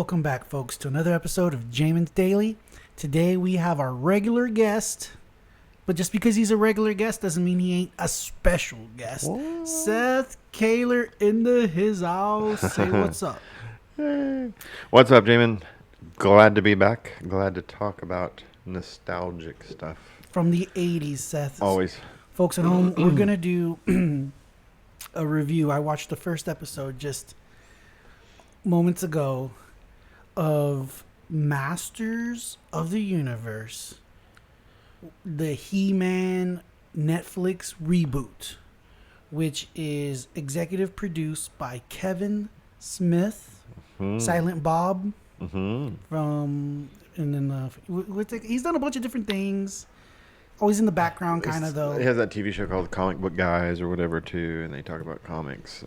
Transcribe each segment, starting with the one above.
Welcome back, folks, to another episode of Jamin's Daily. Today we have our regular guest, but just because he's a regular guest doesn't mean he ain't a special guest. What? Seth Kaler in his house. Say what's up. Hey. What's up, Jamin? Glad to be back. Glad to talk about nostalgic stuff. From the 80s, Seth. Always. Folks at home, we're going to do a review. I watched the first episode just moments ago of Masters of the Universe, the He-Man Netflix reboot, which is executive produced by Kevin Smith, Silent Bob, from, and then he's done a bunch of different things. Always in the background, kind of, though. He has that TV show called Comic Book Guys or whatever, too, and they talk about comics.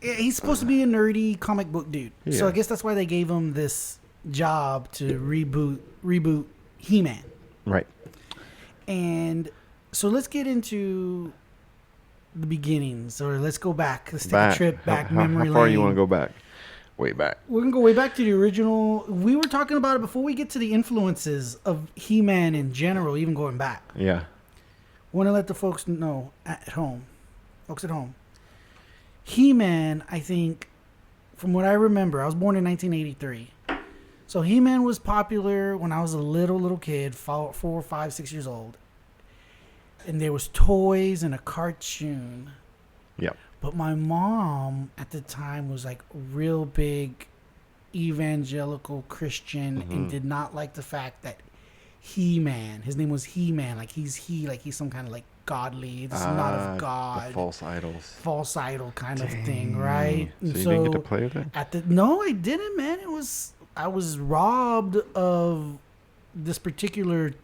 Yeah, he's supposed to be a nerdy comic book dude. Yeah. So I guess that's why they gave him this job to reboot He-Man. Right. And so let's get into the beginnings, or let's go back. Let's take a trip back memory lane. How far you want to go back? Way back. We're going to go way back to the original. We were talking about it before we get to the influences of He-Man in general, even going back. Yeah. Want to let the folks know at home, He-Man, I think, from what I remember, I was born in 1983. So He-Man was popular when I was a little kid, 4, 5, 6 years old. And there was toys and a cartoon. Yep. But my mom at the time was like real big evangelical Christian and did not like the fact that He-Man, his name was He-Man, like he's some kind of like godly, this is not of God. The false idols. False idol kind of thing, right? So you didn't get to play with it? No, I didn't, man. I was robbed of this particular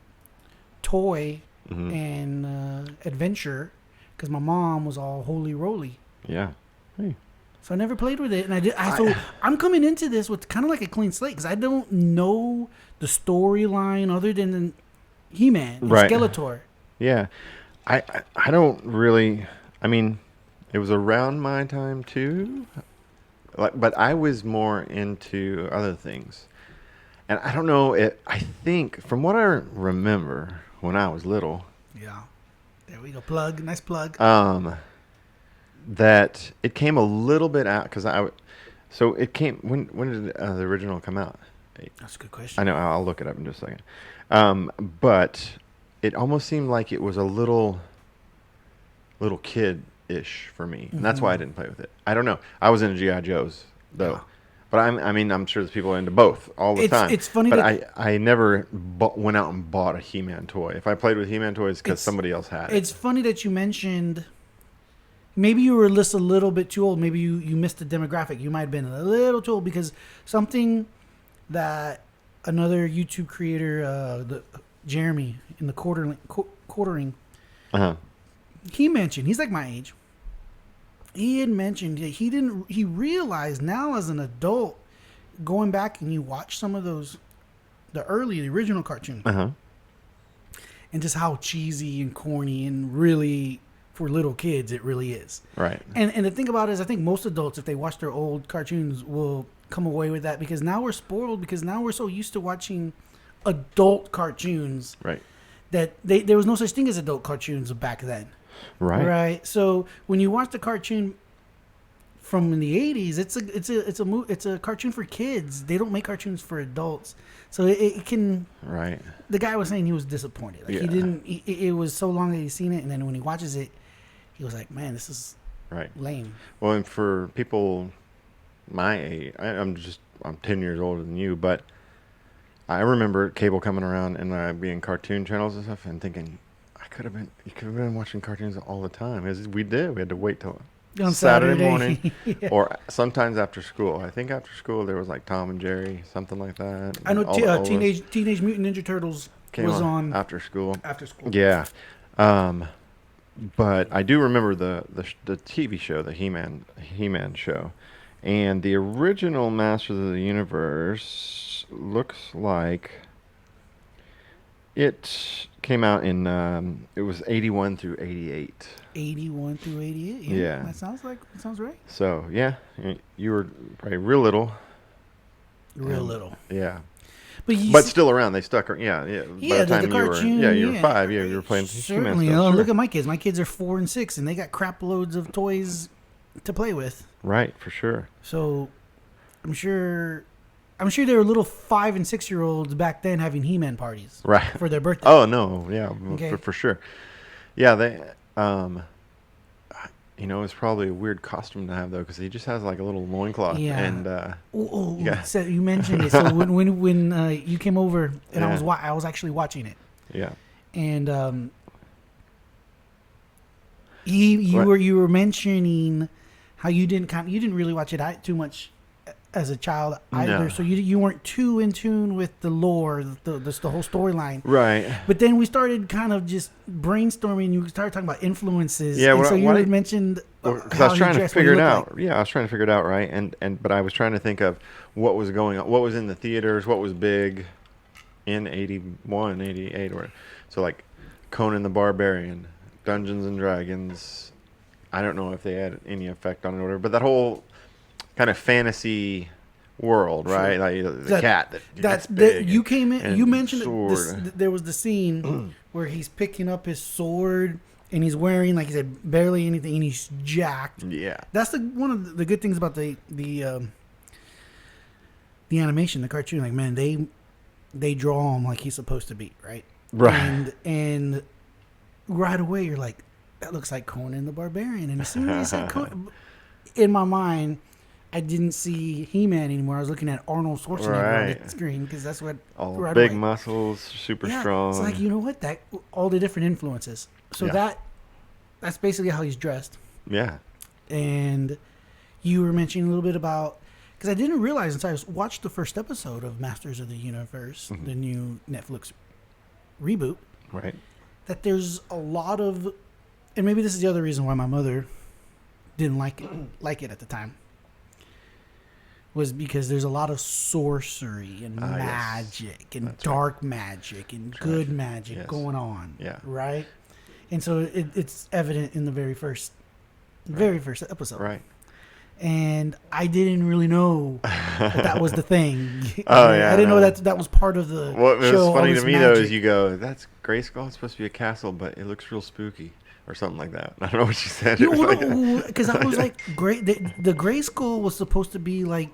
toy and adventure because my mom was all holy roly. Yeah. Hey. So I never played with it, and so I'm coming into this with kind of like a clean slate because I don't know the storyline other than He-Man and Right. Skeletor. Yeah. I don't really. I mean, it was around my time too, but I was more into other things, and I don't know. I think from what I remember when I was little. Yeah. There we go. Plug. Nice plug. That it came a little bit out because so it came when did the original come out? That's a good question. I know. I'll look it up in just a second. But it almost seemed like it was a little kid-ish for me, and that's why I didn't play with it. I don't know. I was into G.I. Joes though, Yeah. but I'm sure there's people into both all the time. It's funny, but I never went out and bought a He-Man toy. If I played with He-Man toys, because somebody else had it. It's funny that you mentioned. Maybe you were just a little bit too old. Maybe you missed the demographic. You might have been a little too old because something that another YouTube creator, Jeremy in the quartering, he mentioned, he's like my age. He had mentioned that he realized now as an adult, going back and you watch some of those, the original cartoon, and just how cheesy and corny and really, for little kids, it really is. Right. And the thing about it is, I think most adults, if they watch their old cartoons, will come away with that because now we're spoiled because now we're so used to watching adult cartoons. Right. That there was no such thing as adult cartoons back then. Right. Right. So when you watch the cartoon from the 80s, it's a cartoon for kids. They don't make cartoons for adults. So it can. Right. The guy was saying he was disappointed. Like he didn't. It was so long that he's seen it, and then when he watches it, he was like, "Man, this is lame." Well, and for people my age, I'm 10 years older than you, but I remember cable coming around and being cartoon channels and stuff, and thinking you could have been watching cartoons all the time. We had to wait till On Saturday morning, Yeah. or sometimes after school. I think after school there was like Tom and Jerry, something like that. I know All Teenage Mutant Ninja Turtles was on after school. Yeah. But I do remember the TV show, the He-Man show, and the original Masters of the Universe looks like it came out in it was 81 through 88. 81 through 88. Yeah. That sounds right. So yeah, you were probably real little. real little. Yeah. But Still around. They stuck. Yeah, yeah. By yeah, the time the cartoon. you were 5. Yeah, you were playing He-Man certainly. stuff. Sure. Look at my kids. My kids are 4 and 6, and they got crap loads of toys to play with. Right, for sure. So, I'm sure there were little 5 and 6-year-olds back then having He-Man parties. Right. For their birthday. Oh no, yeah, Okay. for sure. Yeah, they. It's probably a weird costume to have though, because he just has like a little loincloth. Yeah. And yeah. So you mentioned it. So when you came over and Yeah. I was actually watching it, Yeah. and you were mentioning how you didn't really watch it too much as a child either. No. So you weren't too in tune with the lore, the whole storyline. Right. But then we started kind of just brainstorming. You started talking about influences. Yeah, and well, so you what had mentioned Because how I was he trying to dressed, what figure he it looked out. like. Yeah, I was trying to figure it out, right? But I was trying to think of what was going on, what was in the theaters, what was big in 81, 88, or so, like Conan the Barbarian, Dungeons and Dragons. I don't know if they had any effect on it or whatever, but that whole kind of fantasy world, right? Sure. Like the cat that's big. That you came in. and You mentioned sword. there was the scene where he's picking up his sword and he's wearing, like you said, barely anything, and he's jacked. Yeah. That's one of the good things about the animation, the cartoon. Like, man, they draw him like he's supposed to be, right? Right. And right away you're like, that looks like Conan the Barbarian. And as soon as you said Conan, in my mind, I didn't see He-Man anymore. I was looking at Arnold Schwarzenegger on the screen, because that's what All right big away. muscles, super Yeah, strong. it's like, you know what? That all the different influences. So Yeah. that's basically how he's dressed. Yeah. And you were mentioning a little bit about, because I didn't realize until I watched the first episode of Masters of the Universe, the new Netflix reboot, Right. that there's a lot of, and maybe this is the other reason why my mother didn't like it at the time, was because there's a lot of sorcery and magic and That's dark magic and good magic going on. Yeah. Right? And so it's evident in the very first episode. Right. And I didn't really know that was the thing. Oh, yeah, I didn't know no. that was part of the What was show. funny all to this me though is magic. you go, "That's Grayskull. It's supposed to be a castle, but it looks real spooky," or something like that. I don't know what she said. Because I was like, the Gray Skull was supposed to be like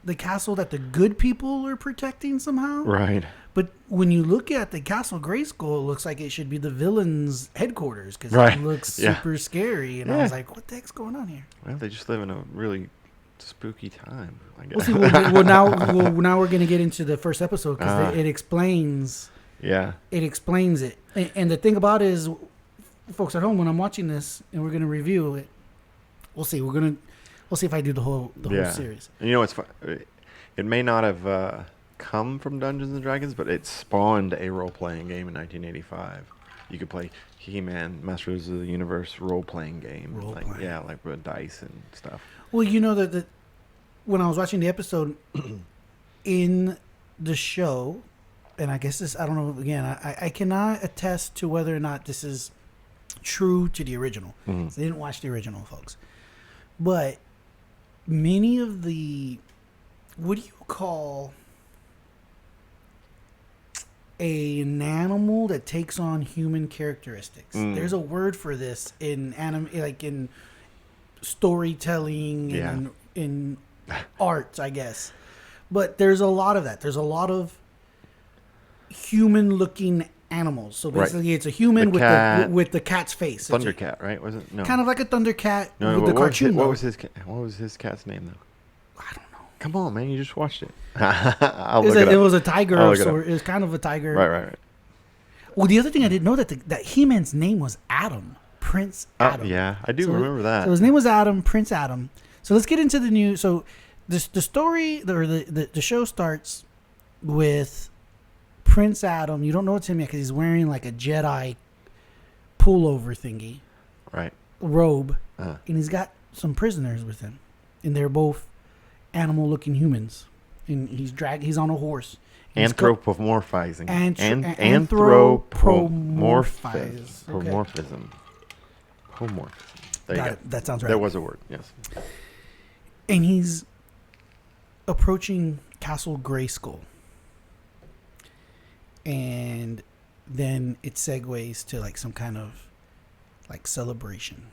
the castle that the good people are protecting somehow. Right. But when you look at the castle Gray Skull, it looks like it should be the villain's headquarters, because Right. it looks Yeah. super scary. And I was like, what the heck's going on here? Well, they just live in a really spooky time, I guess. We'll see. Now we're going to get into the first episode, because it explains. Yeah. It explains it. And the thing about it is, folks at home, when I'm watching this and we're going to review it, we'll see. We'll see if I do the whole series. And you know what's fun? It may not have come from Dungeons and Dragons, but it spawned a role-playing game in 1985. You could play He-Man, Masters of the Universe role-playing game. Role-playing. Like with dice and stuff. Well, you know that when I was watching the episode in the show, and I guess this, I don't know, again, I cannot attest to whether or not this is true to the original. Mm-hmm. I didn't watch the original, folks. But many of the, what do you call an animal that takes on human characteristics? There's a word for this in like in storytelling and in art, I guess. But there's a lot of that. There's a lot of human-looking animals. So basically, it's a human with the cat's face. Thundercat, right? Was it? No. Kind of like a Thundercat No, with the cartoon. what was his cat's name though? I don't know. Come on, man! You just watched it. I'll It look it up. was a tiger I'll of look it up. sort. It was kind of a tiger. Right. Well, the other thing I didn't know that He-Man's name was Adam, Prince Adam. Yeah, I do remember that. So his name was Adam, Prince Adam. So let's get into the new. So the story or the show starts with Prince Adam. You don't know it's him yet because he's wearing like a Jedi pullover thingy, Right. robe, and he's got some prisoners with him, and they're both animal-looking humans. And he's on a horse. Anthropomorphizing. Anthropomorphize. Okay. Homorphism. There you go. That sounds right. There was a word, yes. And he's approaching Castle Grayskull, and then it segues to like some kind of like celebration,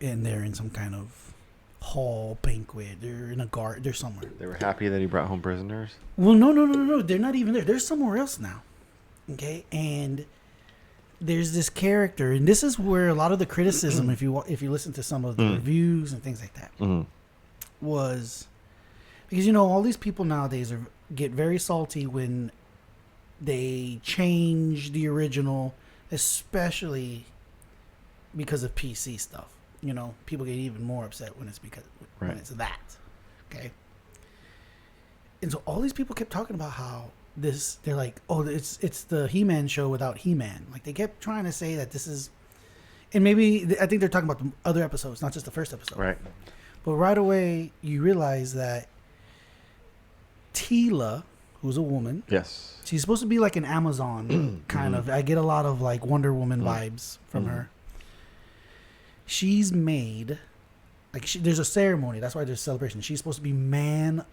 and they're in some kind of hall banquet. They're in a garden. They're somewhere. They were happy that he brought home prisoners. Well, no. They're not even there. They're somewhere else now. Okay, and there's this character, and this is where a lot of the criticism, if you listen to some of the reviews and things like that, was because all these people nowadays get very salty when they change the original, especially because of PC stuff. People get even more upset when it's when it's that. Okay. And so all these people kept talking about how they're like, oh, it's the He-Man show without He-Man. Like they kept trying to say that this is, and maybe I think they're talking about the other episodes, not just the first episode. Right. But right away you realize that Teela, who's a woman, yes, she's supposed to be like an Amazon kind of. I get a lot of like Wonder Woman vibes from her. She's made there's a ceremony. That's why there's a celebration. She's supposed to be man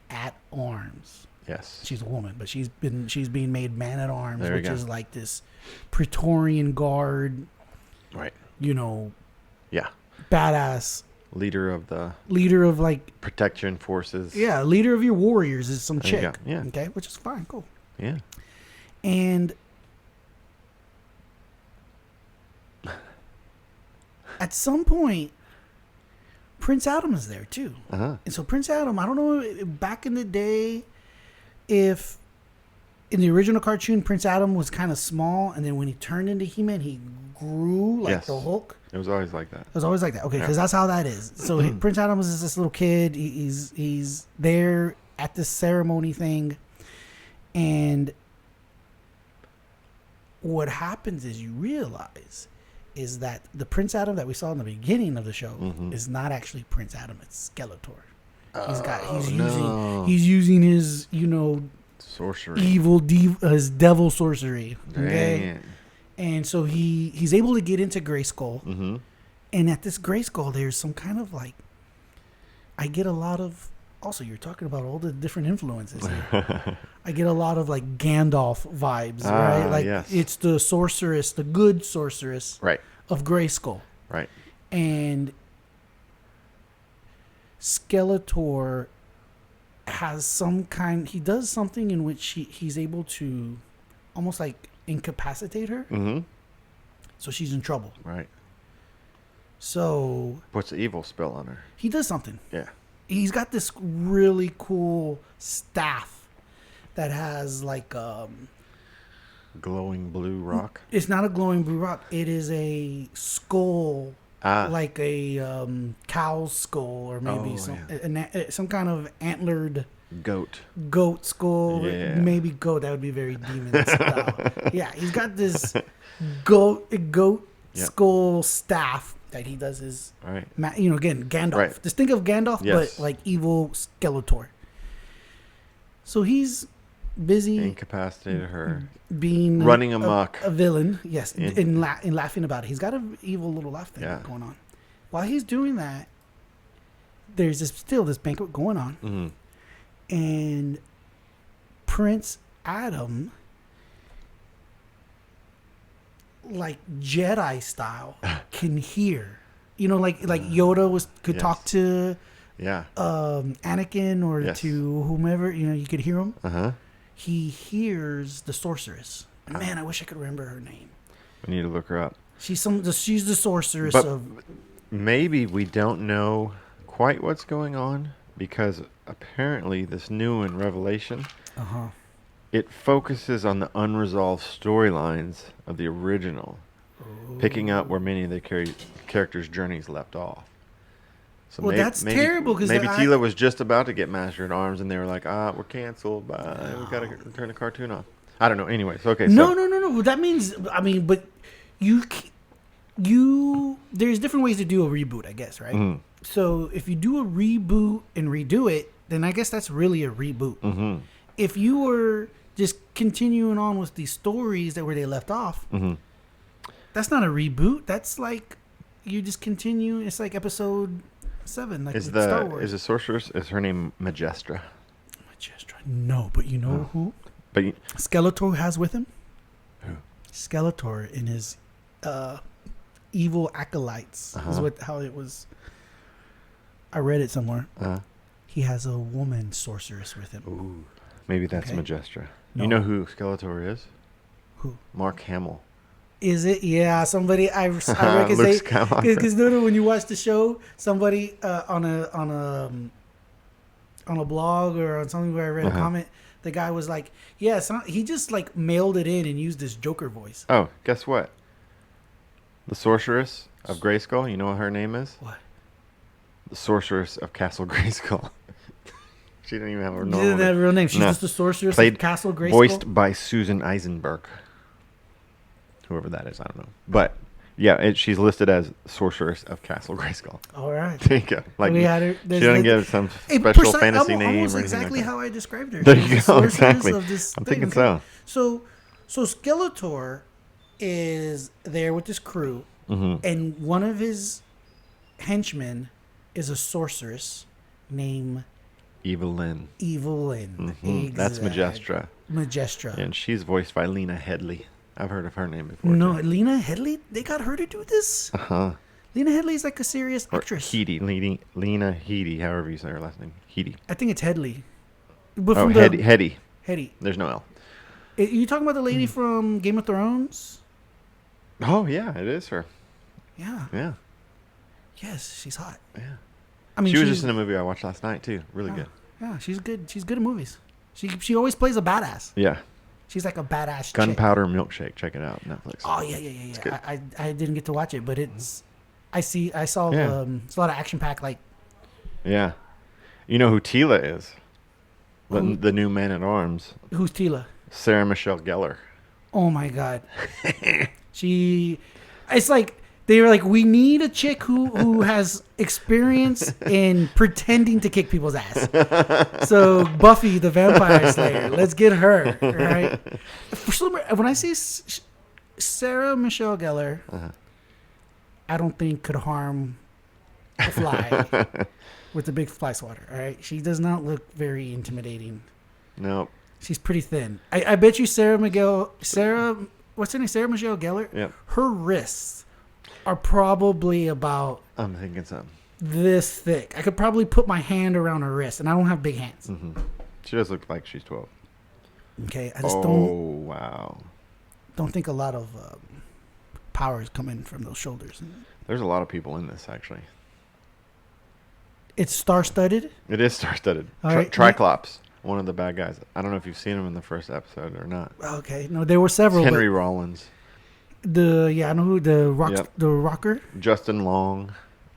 at arms. Yes. She's a woman, but she's being made man at arms, There you which go. is like this Praetorian Guard, Right. Yeah. Badass Leader of like protection forces. yeah, leader of your warriors is some There you chick. go. Yeah. Okay, which is fine, cool. Yeah. And at some point, Prince Adam is there too. Uh-huh. And so Prince Adam, I don't know, back in the day, if in the original cartoon, Prince Adam was kind of small, and then when he turned into He-Man, he grew like the Hulk. It was always like that. It was always like that. Okay, because that's how that is. So Prince Adam is this little kid. He's there at this ceremony thing, and what happens is you realize is that the Prince Adam that we saw in the beginning of the show is not actually Prince Adam. It's Skeletor. He's using his Sorcery. his devil sorcery. Okay. Dang. And so he's able to get into Grayskull. Mm-hmm. And at this Grayskull, there's some kind of like, I get a lot of, also you're talking about all the different influences here. I get a lot of like Gandalf vibes, right? Like it's the sorceress, the good sorceress of Grayskull. Right. And Skeletor has he does something in which he's able to almost like incapacitate her. Mm-hmm. So she's in trouble. Right. So puts an evil spell on her. He does something. Yeah. He's got this really cool staff that has like glowing blue rock. It's not a glowing blue rock. It is a skull, like a cow's skull, or maybe some kind of antlered goat skull. Yeah. Maybe goat. That would be very demon style. Yeah, he's got this goat skull staff that he does his, again, Gandalf. Right. Just think of Gandalf, but like evil Skeletor. So he's busy incapacitated her, being running amok, a villain. Yes, and laughing about it. He's got an evil little laugh thing going on. While he's doing that, there's still this banquet going on, and Prince Adam, like Jedi style, can hear. Like Yoda could talk to Anakin or to whomever. You could hear him. He hears the sorceress. Man, I wish I could remember her name. We need to look her up. She's the sorceress of. Maybe we don't know quite what's going on because apparently this new one, Revelation, it focuses on the unresolved storylines of the original, picking up where many of the characters' journeys left off. So that's terrible because maybe Teela was just about to get Master at Arms, and they were like, we're canceled. Bye. We gotta turn the cartoon off. I don't know. Anyways, okay. No. That means but you there's different ways to do a reboot, I guess, right? Mm-hmm. So if you do a reboot and redo it, then I guess that's really a reboot. Mm-hmm. If you were just continuing on with the stories that where they left off, that's not a reboot. That's like you just continue. It's like episode 7, like Star Wars. Is the sorceress? Is her name Majestra? Majestra. No, but you know who But Skeletor has with him? Who? Skeletor in his evil acolytes is how it was. I read it somewhere. He has a woman sorceress with him. Ooh, maybe that's Majestra. No. You know who Skeletor is? Who? Mark Hamill. Is it? Yeah, somebody I reckon Luke Skywalker. because when you watch the show, somebody on a blog or on something where I read a comment, the guy was like, "Yeah, he just like mailed it in and used his Joker voice." Oh, guess what? The Sorceress of Grayskull. You know what her name is? What? The Sorceress of Castle Grayskull. She didn't even have a She normal didn't have a real name. She's No. just the sorceress Played, of Castle Grayskull. voiced by Susan Eisenberg. Whoever that is, I don't know. But yeah, she's listed as Sorceress of Castle Grayskull. All right. There you go. Like We had her. she doesn't get some A special fantasy name or almost anything exactly like that. how I described her. There She's you the go. sorceress Exactly. of this I'm thing, thinking okay? so. So Skeletor is there with his crew, and one of his henchmen is a sorceress named Evelyn. Evelyn. That's Majestra. Majestra. And she's voiced by Lena Headey. I've heard of her name before. No, too. Lena Headey. They got her to do this. Lena Headey's like a serious Or actress. Lena Headey, however you say her last name. Headey. I think it's Headley. But Oh, from Headey. Headey. There's no L. You talking about the lady from Game of Thrones? Oh, yeah, it is her. Yeah. Yeah. Yes, she's hot. Yeah. I mean, she was just in a movie I watched last night, too. Really good. Yeah, she's good. She's good at movies. She always plays a badass. Yeah. She's like a badass chick. Gunpowder Milkshake. Check it out. Netflix. Oh yeah. good. I didn't get to watch it, but it's. I saw Yeah. it's a lot of action packed. Like Yeah. You know who Tila is? The new Man at Arms. who's Tila? Sarah Michelle Gellar. Oh my god. It's like they were like, we need a chick who has experience in pretending to kick people's ass. So Buffy the Vampire Slayer, let's get her, right? When I say Sarah Michelle Gellar, I don't think could harm a fly with the big fly swatter. All right, she does not look very intimidating. Nope. She's pretty thin. I bet you Sarah, what's her name? Sarah Michelle Gellar? Yep. Her wrists are probably about I'm thinking something. this thick. I could probably put my hand around her wrist, and I don't have big hands. She does look like she's 12. Okay, I just wow. don't think a lot of power is coming from those shoulders. There's a lot of people in this, actually. It's star-studded. It is star-studded. All right. Triclops, one of the bad guys. I don't know if you've seen him in the first episode or not. Okay, no, there were several. Henry Rollins. I know who the rocker. Justin Long,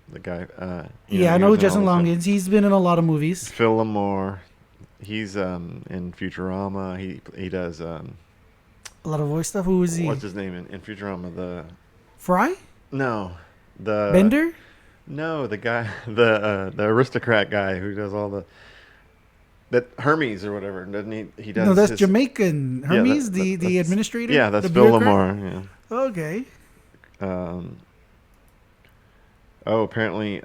the guy. I know who Justin Long is. He's been in a lot of movies. Phil Lamore. He's in Futurama. He does A lot of voice stuff. Who is he? what's his name in Futurama? Fry? The Bender? No, the guy, the aristocrat guy who does all that Hermes or whatever, doesn't he? He does. No, that's Jamaican. Hermes, the administrator. Yeah, that's the Phil bureaucrat? Lamore. Yeah. Okay. Apparently,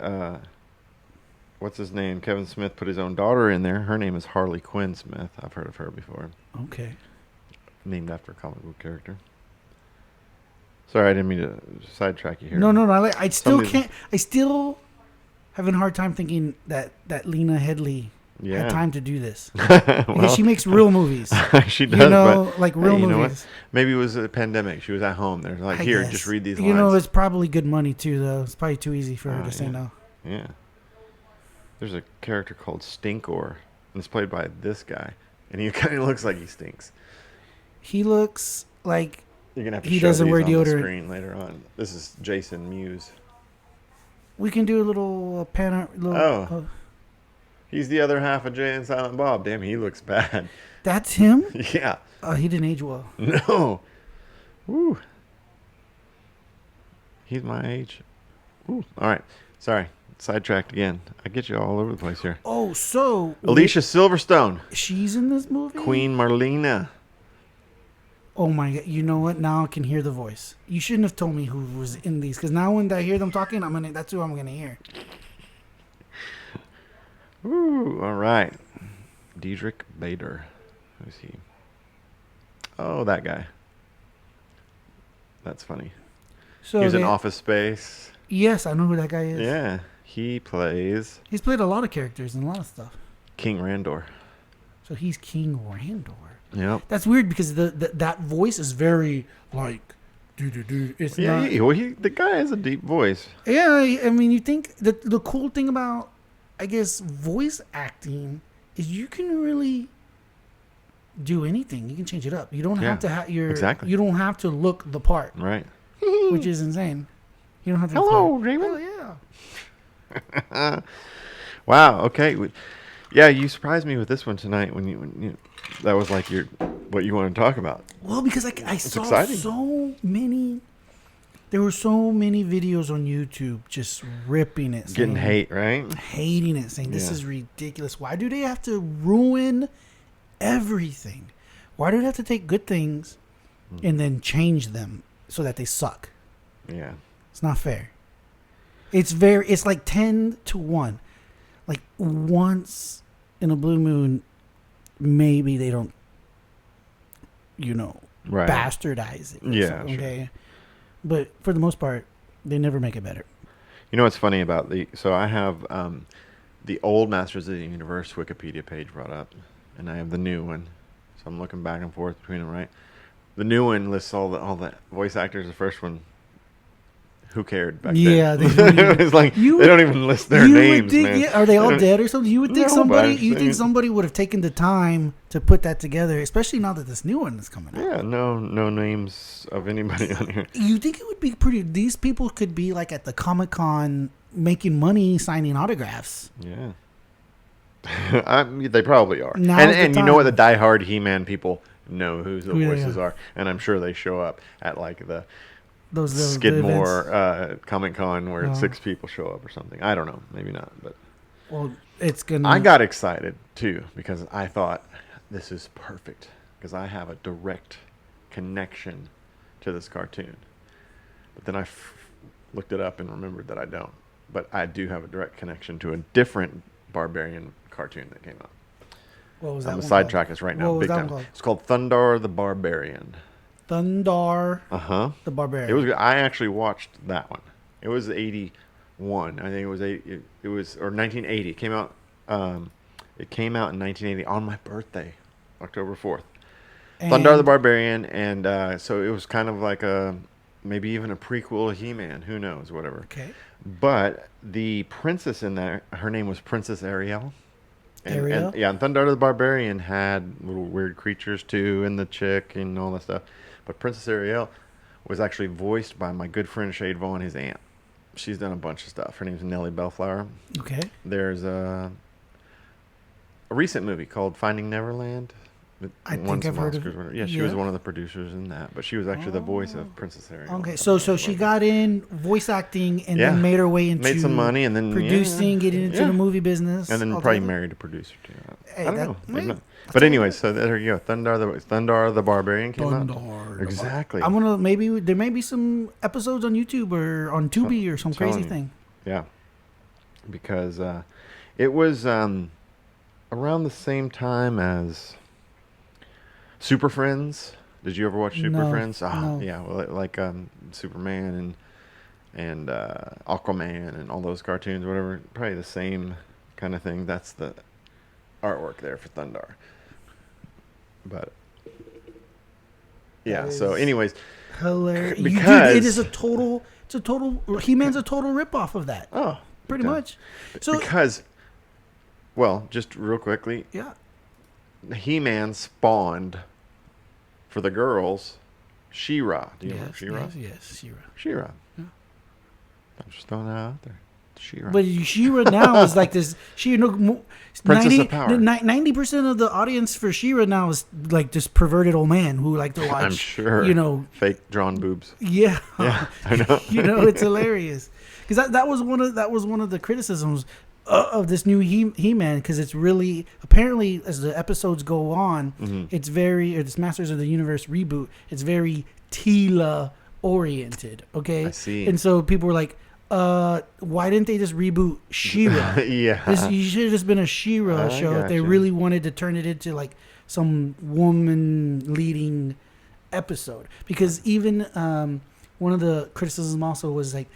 what's his name? Kevin Smith put his own daughter in there. Her name is Harley Quinn Smith. I've heard of her before. Okay. Named after a comic book character. Sorry, I didn't mean to sidetrack you here. No. I still can't. I still having a hard time thinking that Lena Headey had time to do this. Because she makes real movies. She does, but like real you know movies. what? Maybe it was a pandemic. She was at home. They're like, here, just read these lines. You know, it's probably good money too, though. It's probably too easy for her to say no. Yeah. There's a character called Stinkor, and it's played by this guy, and he kind of looks like he stinks. He looks like You're gonna have to he show doesn't these wear on the deodorant. screen later on. This is Jason Mewes. we can do a little He's the other half of Jay and Silent Bob. Damn, he looks bad. That's him? Yeah. He didn't age well. No. Woo. He's my age. Ooh. All right. Sorry. Sidetracked again. I get you all over the place here. Oh, so Alicia Silverstone. she's in this movie? Queen Marlena. Oh my god! You know what? Now I can hear the voice. You shouldn't have told me who was in these, because now when I hear them talking, that's who I'm gonna hear. Ooh, all right. Diedrich Bader. Who's he? Oh, that guy. That's funny. So He was in Office Space. Yes, I know who that guy is. Yeah, he plays He's played a lot of characters and a lot of stuff. King Randor. So he's King Randor. Yep. That's weird because that voice is very like, dude. It's Yeah, not. the guy has a deep voice. Yeah, I mean, you think the cool thing about, I guess, voice acting is you can really do anything. You can change it up. You don't have to have exactly. You don't have to look the part, Right. which is insane. You don't have to. Hello, Oh Raymond. yeah. Wow. Okay. Yeah, you surprised me with this one tonight when you that was like what you want to talk about. Well, because I saw exciting. so many. There were so many videos on YouTube just ripping it, Getting hate, right? hating it, saying this is ridiculous. Why do they have to ruin everything? Why do they have to take good things and then change them so that they suck? Yeah. It's not fair. It's like 10-1. Like once in a blue moon, maybe they don't, Right. bastardize it. Yeah. Okay. Sure. But for the most part, they never make it better. You know what's funny about so I have the old Masters of the Universe Wikipedia page brought up, and I have the new one. So I'm looking back and forth between them, right? The new one lists all the voice actors. The first one, who cared back Yeah, then? It's like they don't even list their you names, would think, man. Yeah, are they all dead or something? You would think No, but I'm you think saying- somebody would have taken the time to put that together, especially now that this new one is coming out. Yeah, no names of anybody on here. You think it would be pretty? These people could be like at the Comic-Con making money, signing autographs. Yeah. They probably are. Now's the And you know what? The time. diehard He-Man people know who the Yeah, voices yeah. are, and I'm sure they show up at like the Those events. Skidmore Comic Con where Uh-huh. 6 people show up or something. I don't know, maybe not, but Well, it's gonna. I got excited too because I thought this is perfect because I have a direct connection to this cartoon. But then I looked it up and remembered that I don't. But I do have a direct connection to a different Barbarian cartoon that came out. What was that? I'm a one sidetrack called? us right What now, was big that time. one called? It's called Thundar the Barbarian. Thundar It the Barbarian. was good. I actually watched that one. It was 81. I think it was it was or 1980. It came out in 1980 on my birthday, October 4th. Thundar the Barbarian, and so it was kind of like maybe even a prequel to He-Man. Who knows? Whatever. Okay. But the princess in there, her name was Princess Ariel. Ariel? And Thundar the Barbarian had little weird creatures too, and the chick and all that stuff. But Princess Ariel was actually voiced by my good friend Shade Vaughn, his aunt. She's done a bunch of stuff. Her name's Nellie Bellflower. Okay. There's a recent movie called Finding Neverland. That I won think I've some heard of Oscars, it. whatever. Yeah, she was one of the producers in that, but she was actually the voice of Princess Ariel. Okay, so she got in voice acting and Yeah. then made her way into Made some money and then producing, getting into the movie business, and then probably altogether. married a producer too. Hey, I don't that- know. Maybe hey, not. that's But all anyway, right. so there you go. Thundar the Barbarian came out. Exactly. I'm gonna there may be some episodes on YouTube or on Tubi or some telling crazy you. thing. Yeah, because it was around the same time as Super Friends. Did you ever watch Super No, Friends? no. Yeah, well, like Superman and Aquaman and all those cartoons, whatever. Probably the same kind of thing. That's the artwork there for Thundar. But yeah. That So, is anyways, Hilarious. Because- Dude, it's a total He-Man's a total ripoff of that. oh, Pretty okay. much. So Because, well, just real quickly, yeah. He-Man spawned for the girls She-Ra. Do you know She-Ra? Yes, She-Ra. She-Ra. Yeah. I'm just throwing that out there. She-Ra. But She-Ra now is like this. Princess of Power. 90% of the audience for She-Ra now is like this perverted old man who like to watch. I'm sure. Fake drawn boobs. Yeah. Yeah, I know. It's hilarious because that was one of the criticisms of this new He-Man because it's really apparently as the episodes go on, it's this Masters of the Universe reboot. It's very Tila oriented. Okay, I see. And so people were like, Why didn't they just reboot She-Ra? Yeah. You should have just been a She-Ra I show if they gotcha. really wanted to turn it into like some woman leading episode. Because even one of the criticisms also was like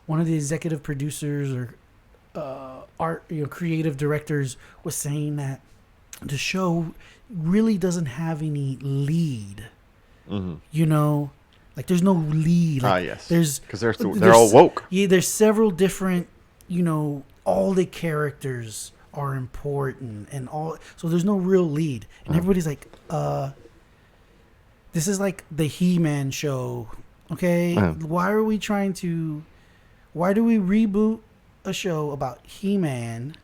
one of the executive producers or creative directors was saying that the show really doesn't have any lead. Mm-hmm. You know, like there's no lead. Like, Yes. There's Because they're all woke. Yeah, there's several different. All the characters are important and all. So there's no real lead, and everybody's like, this is like the He-Man show. Okay, why are we trying to? Why do we reboot a show about He-Man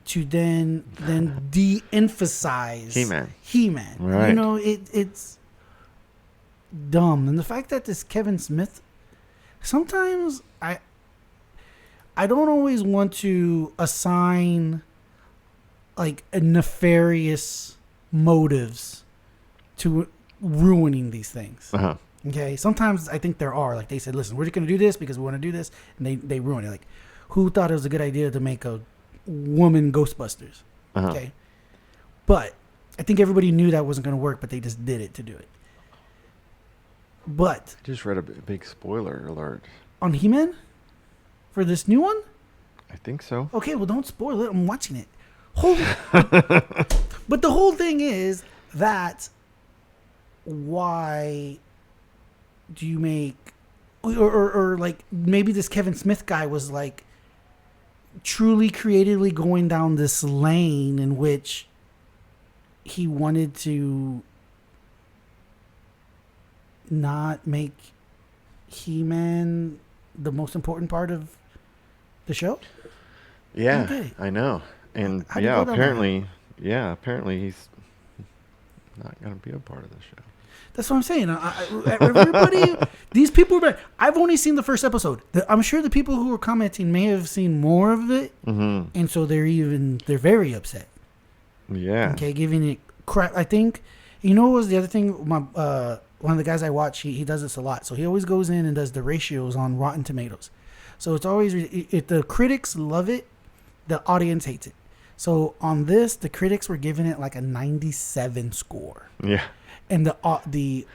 to then de-emphasize He-Man? Right. It's dumb, and the fact that this Kevin Smith, sometimes I don't always want to assign like a nefarious motives to ruining these things. Uh-huh. Okay, sometimes I think there are. Like they said, listen, we're just going to do this because we want to do this, and they ruin it. Like, who thought it was a good idea to make a woman Ghostbusters? Uh-huh. Okay, but I think everybody knew that wasn't going to work, but they just did it to do it. But I just read a big spoiler alert. on He-Man for this new one. I think so. Okay, well, don't spoil it. I'm watching it. But the whole thing is that why do you make or like maybe this Kevin Smith guy was like truly creatively going down this lane in which he wanted to not make He-Man the most important part of the show? Yeah, Okay. I know. And How'd you go down apparently he's not going to be a part of the show. That's what I'm saying. Everybody, these people are bad. I've only seen the first episode. I'm sure the people who are commenting may have seen more of it, and so they're very upset. Yeah. Okay, giving it crap. I think what was the other thing? One of the guys I watch, he does this a lot. So he always goes in and does the ratios on Rotten Tomatoes. So it's always if the critics love it, the audience hates it. So on this, the critics were giving it like a 97 score. Yeah. And the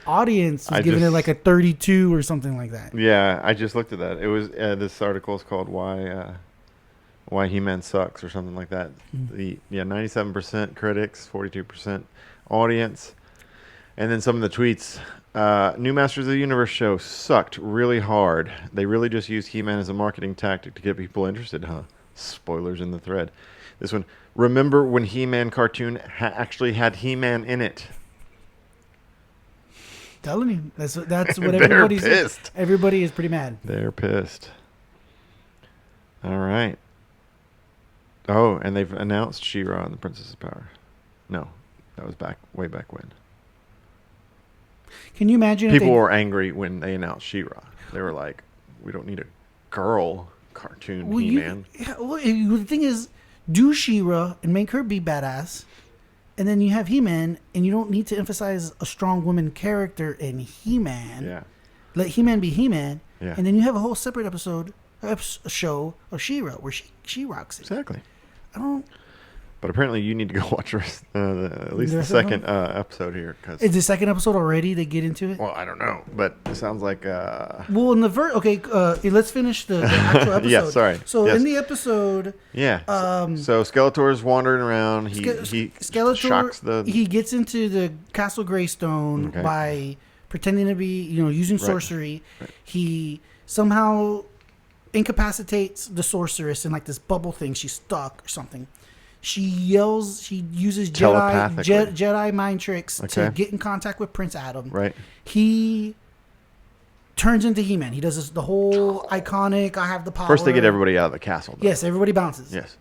audience was giving it like a 32 or something like that. Yeah, I just looked at that. It was this article is called "Why He-Man Sucks" or something like that. 97% critics, 42% audience, and then some of the tweets. New Masters of the Universe show sucked really hard. They really just used He-Man as a marketing tactic to get people interested, huh? Spoilers in the thread. This one. Remember when He-Man cartoon actually had He-Man in it? Telling you, that's what They're everybody's pissed. Everybody is pretty mad. They're pissed. All right. Oh, and they've announced She-Ra and the Princess of Power. No, that was way back when. Can you imagine? People were angry when they announced She-Ra. They were like, "We don't need a girl cartoon He-Man." The thing is, do She-Ra and make her be badass, and then you have He-Man, and you don't need to emphasize a strong woman character in He-Man. Yeah. Let He-Man be He-Man, Yeah. and then you have a whole separate show of She-Ra where she rocks it. Exactly. I don't. But apparently, you need to go watch at least the rest of second episode here. Cause, Is the second episode already? They get into it. well, I don't know, but it sounds like. Well, in the let's finish the actual episode. Yeah, sorry. So Yes. in the episode, Yeah. So Skeletor's wandering around. He Skeletor shocks the. he gets into the Castle Greystone by pretending to be, using sorcery. Right. He somehow incapacitates the sorceress in like this bubble thing. She's stuck or something. She yells. She uses Jedi mind tricks to get in contact with Prince Adam. Right. He turns into He-Man. He does the whole iconic, I have the power. First, they get everybody out of the castle. Though. Yes, everybody bounces. Yes.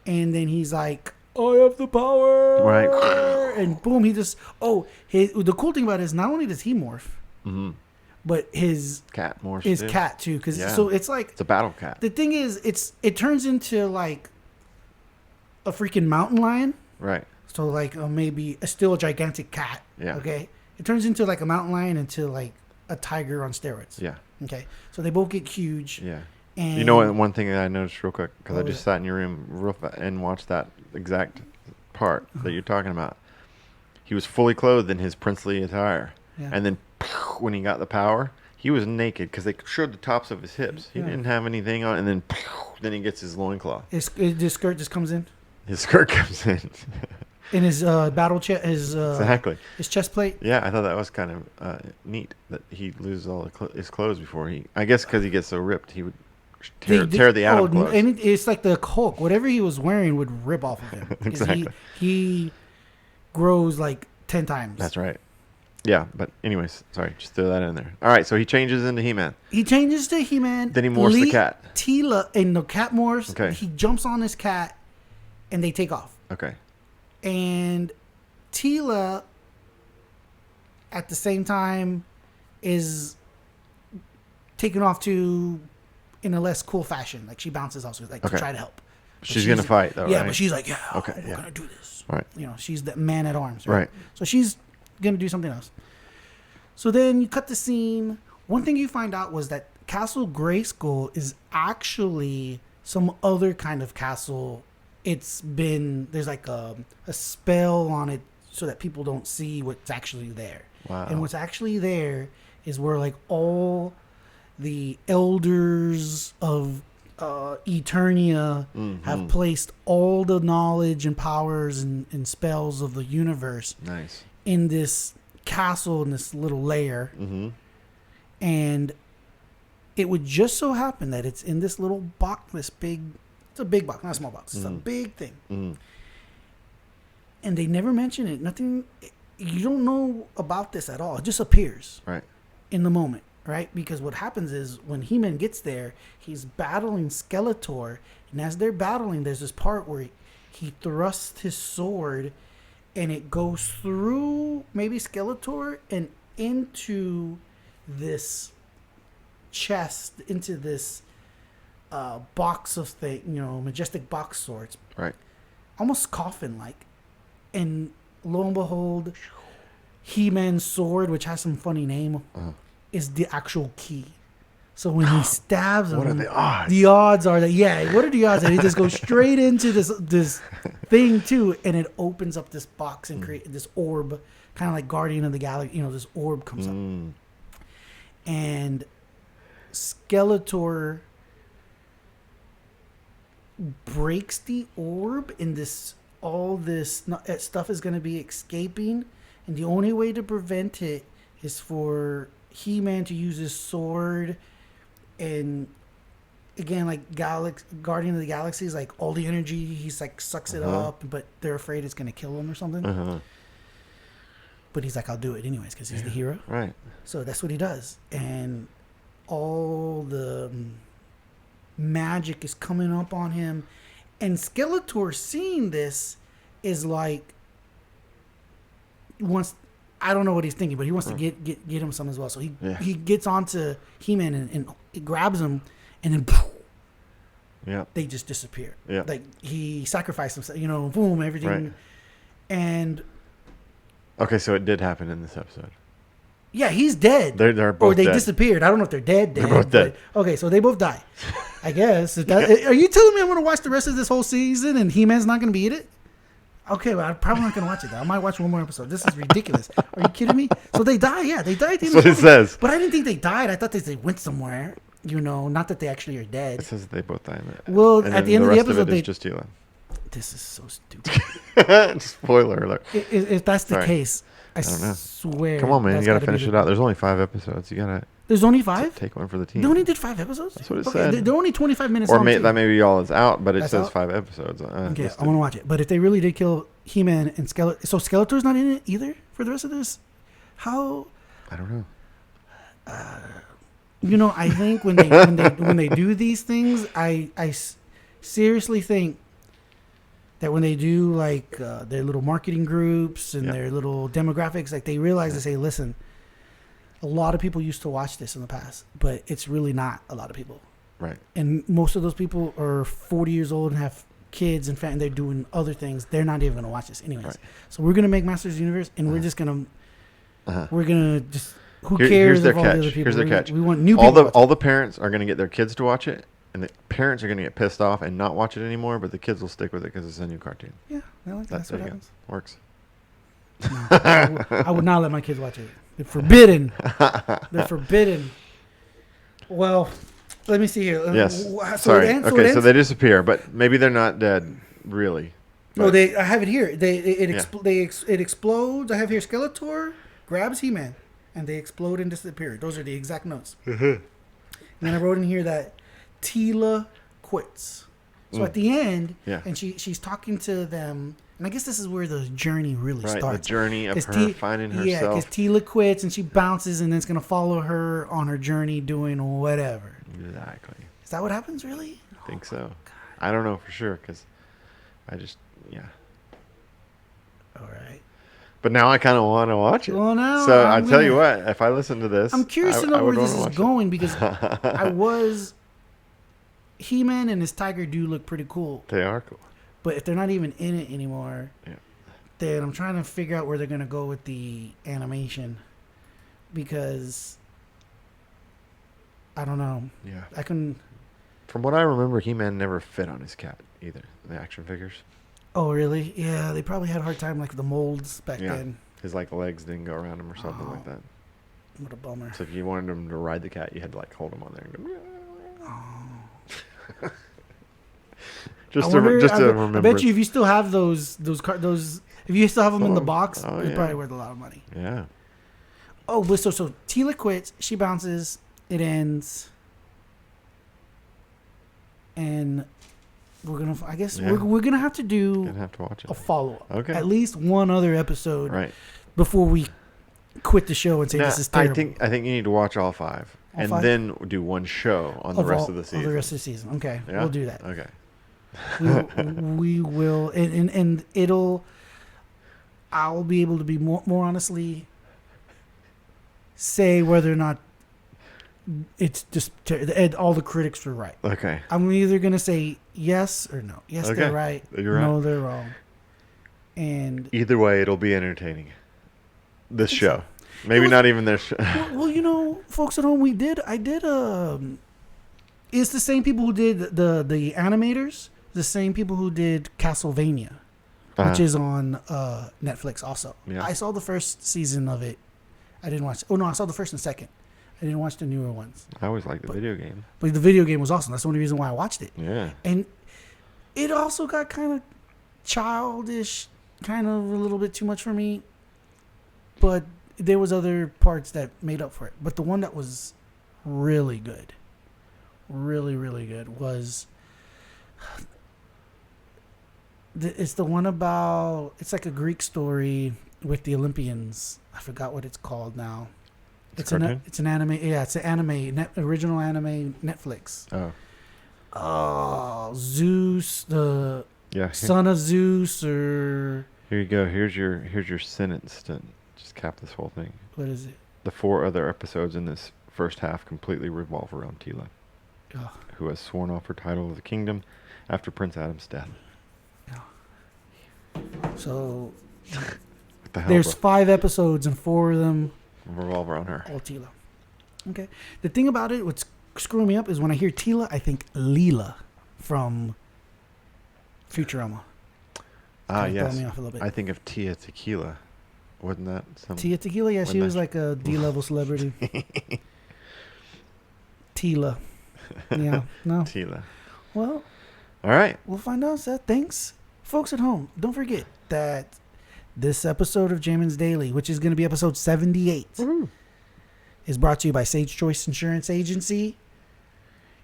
And then he's like, I have the power. Right. And boom, he just, the cool thing about it is not only does he morph, but his cat morphs. His cat too. So it's like. It's a battle cat. The thing is, it turns into like a freaking mountain lion. Right. So like maybe still a gigantic cat. Yeah. Okay. It turns into like a mountain lion into like a tiger on steroids. Yeah. Okay. So they both get huge. Yeah. And You know what? One thing that I noticed real quick, because I What just was sat in your room and watched that exact part that you're talking about. He was fully clothed in his princely attire, Yeah. and then when he got the power, he was naked because they showed the tops of his hips. He Yeah. didn't have anything on, and then he gets his loincloth. His skirt just comes in. His skirt comes in. In his battle chest, Exactly. his chest plate. Yeah, I thought that was kind of neat that he loses all his clothes before he. I guess because he gets so ripped, he would tear the Atom clothes. And it's like the Hulk. Whatever he was wearing would rip off of him. 'Cause Exactly. He grows like 10 times. That's right. Yeah, but anyways, sorry, just throw that in there. All right, so he changes into He-Man. He changes to He-Man. Then he morphs the cat. Tila and the cat morphs. Okay. He jumps on his cat, and they take off. Okay. And Tila, at the same time, is taken off to in a less cool fashion. Like she bounces off, so like to Okay. try to help. But She's gonna fight though, Yeah, right? but she's like, yeah, Okay, we're yeah. gonna do this. Right. You know, she's the man at arms. Right. So she's gonna do something else. So then you cut the scene. One thing you find out was that Castle Grayskull is actually some other kind of castle. There's like a spell on it so that people don't see what's actually there. Wow. And what's actually there is where like all the elders of Eternia have placed all the knowledge and powers and spells of the universe Nice. in this castle, in this little lair. Mm-hmm. And it would just so happen that it's in this little box, it's a big box, not a small box. It's a big thing. Mm-hmm. And they never mention it. Nothing, you don't know about this at all. It just appears Right. in the moment, right? Because what happens is when He-Man gets there, he's battling Skeletor. And as they're battling, there's this part where he thrusts his sword and it goes through maybe Skeletor and into this chest, into this box of majestic box swords, Right. almost coffin-like. And lo and behold, He-Man's sword, which has some funny name, is the actual key. So when he stabs him, What are the odds? The odds are that what are the odds that he just goes straight into this thing too, and it opens up this box and create this orb, kind of like Guardian of the Galaxy. This orb comes up, and Skeletor breaks the orb, and all this stuff is going to be escaping, and the only way to prevent it is for He-Man to use his sword. And again, like Guardian of the Galaxy is like all the energy, he's like sucks it up, but they're afraid it's going to kill him or something. But he's like, I'll do it anyways because he's the hero. Right. So that's what he does. And all the magic is coming up on him. And Skeletor, seeing this, is like, I don't know what he's thinking, but he wants to get him some as well. So he gets onto He-Man and he grabs him, and then they just disappear. Yeah. Like he sacrificed himself, boom, everything. Right. And Okay, so it did happen in this episode. yeah, he's dead. They're both or they dead. disappeared. I don't know if they're dead. They're both dead. Okay, so they both die. I guess. Are you telling me I'm going to watch the rest of this whole season and He-Man's not going to be in it? Okay, well, I'm probably not going to watch it. Though. I might watch one more episode. This is ridiculous. Are you kidding me? So they die. Yeah, they died. That's what it says. But I didn't think they died. I thought they went somewhere. Not that they actually are dead. It says that they both die in it. Well, And at then the end of the rest episode, it is just Tila. This is so stupid. Spoiler alert. If that's the Sorry. case, I don't know. swear. Come on, man. You that's got to gotta be finish it out. There's only 5 episodes. You got to There's only 5? take one for the team. They only did 5 episodes? That's what it Okay, said. they're only 25 minutes Or long. that may be all is out, but it That's says out? 5 episodes. Okay, listed. I want to watch it. But if they really did kill He-Man and Skeletor, so Skeletor's not in it either for the rest of this? How? I don't know. I think when they do these things, I seriously think that when they do like their little marketing groups and their little demographics, like they realize they say, listen, a lot of people used to watch this in the past, but it's really not a lot of people. Right. And most of those people are 40 years old and have kids and they're doing other things. They're not even going to watch this anyways. Right. So we're going to make Masters of the Universe, and we're just going to, we're going to just, who Here's cares their if all the catch. other people? Here's their catch. We want new people to watch All the parents are going to get their kids to watch it, and the parents are going to get pissed off and not watch it anymore, but the kids will stick with it because it's a new cartoon. Yeah, that's what there you happens. go. Works. No, I would not let my kids watch it. They're forbidden. They're forbidden. Well, let me see here. Yes. So Sorry. it ends, Okay, so they disappear, but maybe they're not dead, really. No, But- I have it here. It Yeah. explodes. I have here Skeletor grabs He-Man, and they explode and disappear. Those are the exact notes. Mm-hmm. And then I wrote in here that Tila quits. So at the end, Yeah. and she's talking to them, and I guess this is where the journey really Right, starts. the journey of 'Cause her finding Yeah, herself. because Tila quits and she bounces, and then it's gonna follow her on her journey doing whatever. Exactly. Is that what happens? Really? I think so. I don't know for sure because yeah. All right. But now I kind of want to watch it. Well, now so I'm I tell you gonna- what, if I listen to this, I'm curious to I know where would this wanna is watch it. going because He-Man and his tiger do look pretty cool. They are cool. But if they're not even in it anymore, Yeah. then I'm trying to figure out where they're going to go with the animation. Because I don't know. Yeah. I can. From what I remember, He-Man never fit on his cat either. The action figures. Oh, really? Yeah, they probably had a hard time like the molds back Yeah. then. His legs didn't go around him or something like that. What a bummer. So if you wanted him to ride the cat, you had to hold him on there and go. just to remember. I bet you if you still have those if you still have them in the box, Oh, it's yeah. probably worth a lot of money. Yeah. Oh, but so Tila quits. She bounces. It ends. And we're gonna. I guess Yeah. we're gonna have to do Gonna have to watch it. a follow up. Okay. At least one other episode Right. before we quit the show and say Now, this is terrible. I think you need to watch all five, All and five? then do one show on the rest of the season. The rest of the season. Okay, Yeah? we'll do that. Okay. We will, and it'll. I'll be able to be more honestly say whether or not it's just all the critics were right. Okay. I'm either gonna say yes or no. Yes, Okay. they're right. You're No, right. they're wrong. And Either way, it'll be entertaining. This think show, so. maybe was- not even this show. well, folks at home, I did. It's the same people who did the animators, the same people who did Castlevania, which is on Netflix also. Yeah. I saw the first season of it. I didn't watch. Oh no, I saw the first and second. I didn't watch the newer ones. I always liked the video game. But the video game was awesome. That's the only reason why I watched it. Yeah. And it also got kind of childish, kind of a little bit too much for me. But there was other parts that made up for it. But the one that was really good, really, really good was... It's the one about... It's like a Greek story with the Olympians. I forgot what it's called now. It's an anime. Yeah, it's an anime. Original anime Netflix. Oh. Oh, Zeus, the Yeah. son of Zeus, or Here you go. Here's your sentence to just cap this whole thing. what is it? The 4 other episodes in this first half completely revolve around Tila, Oh, who has sworn off her title of the kingdom after Prince Adam's death. so What the hell? there's 5 episodes and 4 of them revolve around her. all Tila. Okay. The thing about it, what's screwing me up is when I hear Tila, I think Leela from Futurama. Ah, Kinda throw yes. me off a little bit. I think of Tia Tequila. Wasn't that some? Tia Tequila, yeah, she Wasn't was that- like a D-level celebrity. Tila. Yeah, no. Tila. Well, All right. we'll find out, Seth. Thanks. Folks at home, don't forget that this episode of Jamin's Daily, which is going to be episode 78, Woohoo. is brought to you by Sage Choice Insurance Agency,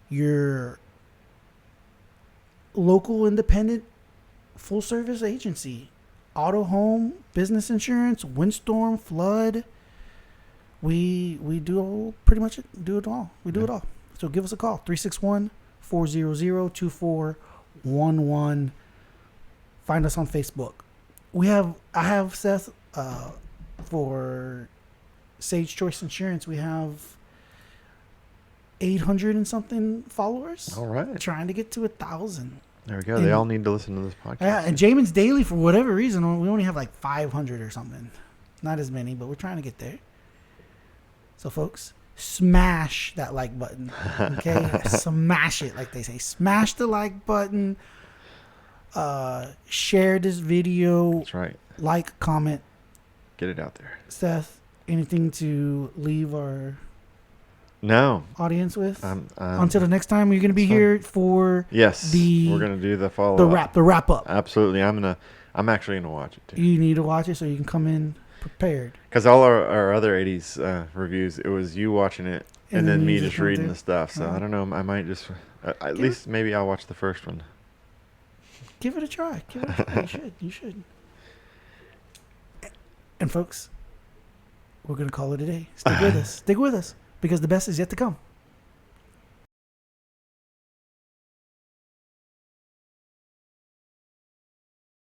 your local independent full-service agency. Auto, home, business insurance, windstorm, flood. We do pretty much do it all. We do it all. So give us a call, 361-400-2411. Find us on Facebook. I have Seth, for Sage Choice Insurance, we have 800 and something followers. All right. Trying to get to 1,000. There we go. They all need to listen to this podcast. Yeah, and Jamin's Daily, for whatever reason, we only have like 500 or something. Not as many, but we're trying to get there. So, folks, smash that like button. Okay, smash it, like they say. Smash the like button. Share this video. That's right. Like, comment. Get it out there. Seth, anything to leave our No. audience with? Until Until the next time, you're gonna be here for yes, the we're gonna do the follow the wrap up. Absolutely, I'm actually gonna watch it too. You need to watch it so you can come in prepared. Because all our other '80s reviews, it was you watching it and then me just reading the stuff. So I don't know. I might just at least maybe I'll watch the first one. Give it a try. Give it a try. You should. And folks, we're gonna call it a day. Stick with us. Stick with us because the best is yet to come.